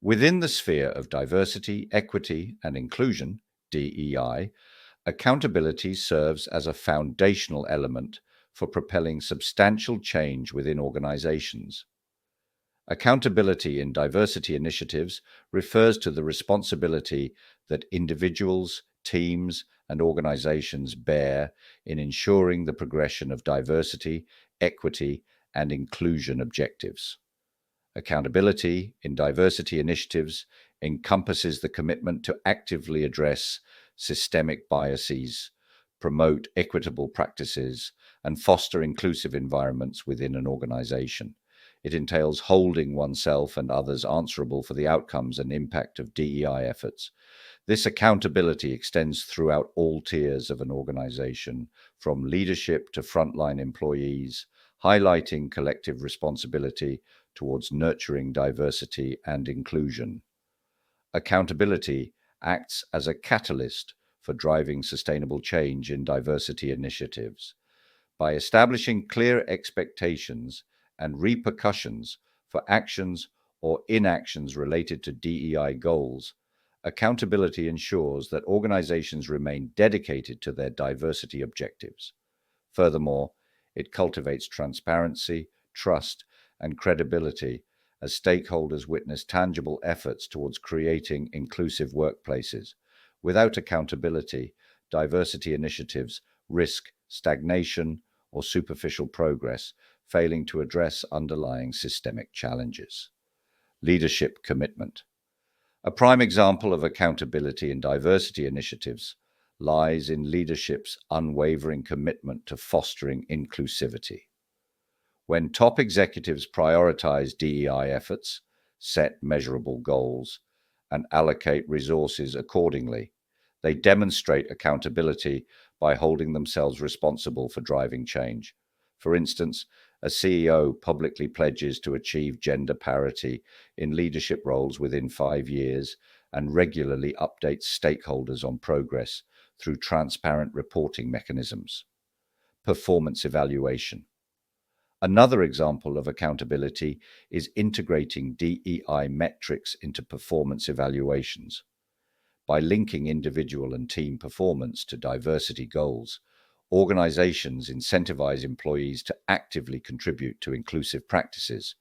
Within the sphere of diversity, equity, and inclusion, DEI, accountability serves as a foundational element for propelling substantial change within organizations. Accountability in diversity initiatives refers to the responsibility that individuals, teams, and organizations bear in ensuring the progression of diversity, equity, and inclusion objectives. Accountability in diversity initiatives encompasses the commitment to actively address systemic biases, promote equitable practices, and foster inclusive environments within an organization. It entails holding oneself and others answerable for the outcomes and impact of DEI efforts. This accountability extends throughout all tiers of an organization, from leadership to frontline employees, highlighting collective responsibility towards nurturing diversity and inclusion. Accountability acts as a catalyst for driving sustainable change in diversity initiatives. By establishing clear expectations and repercussions for actions or inactions related to DEI goals, accountability ensures that organizations remain dedicated to their diversity objectives. Furthermore, it cultivates transparency, trust, and credibility as stakeholders witness tangible efforts towards creating inclusive workplaces. Without accountability, diversity initiatives risk stagnation or superficial progress, failing to address underlying systemic challenges. Leadership commitment. A prime example of accountability in diversity initiatives lies in leadership's unwavering commitment to fostering inclusivity. When top executives prioritize DEI efforts, set measurable goals, and allocate resources accordingly, they demonstrate accountability by holding themselves responsible for driving change. For instance, a CEO publicly pledges to achieve gender parity in leadership roles within 5 years and regularly updates stakeholders on progress through transparent reporting mechanisms. Performance evaluation. Another example of accountability is integrating DEI metrics into performance evaluations. By linking individual and team performance to diversity goals, organizations incentivize employees to actively contribute to inclusive practices.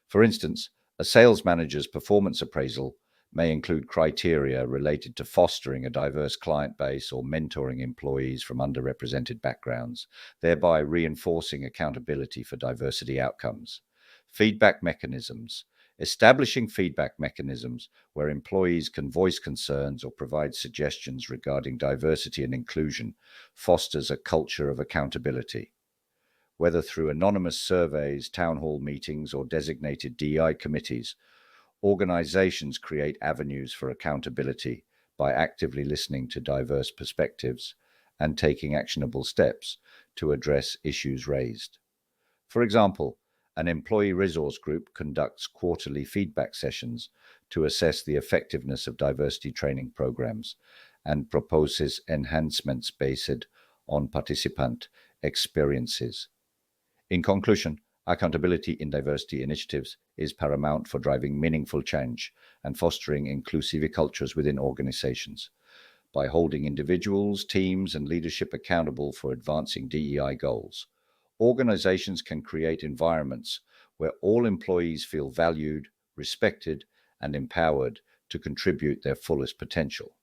For instance, a sales manager's performance appraisal may include criteria related to fostering a diverse client base or mentoring employees from underrepresented backgrounds, thereby reinforcing accountability for diversity outcomes. Feedback mechanisms. Establishing feedback mechanisms where employees can voice concerns or provide suggestions regarding diversity and inclusion fosters a culture of accountability. Whether through anonymous surveys, town hall meetings, or designated DEI committees, organizations create avenues for accountability by actively listening to diverse perspectives and taking actionable steps to address issues raised. For example, an employee resource group conducts quarterly feedback sessions to assess the effectiveness of diversity training programs and proposes enhancements based on participant experiences. In conclusion, accountability in diversity initiatives is paramount for driving meaningful change and fostering inclusive cultures within organizations. By holding individuals, teams, and leadership accountable for advancing DEI goals, organizations can create environments where all employees feel valued, respected, and empowered to contribute their fullest potential.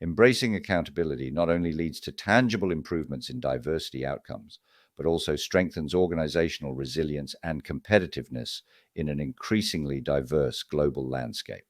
Embracing accountability not only leads to tangible improvements in diversity outcomes, but also strengthens organizational resilience and competitiveness in an increasingly diverse global landscape.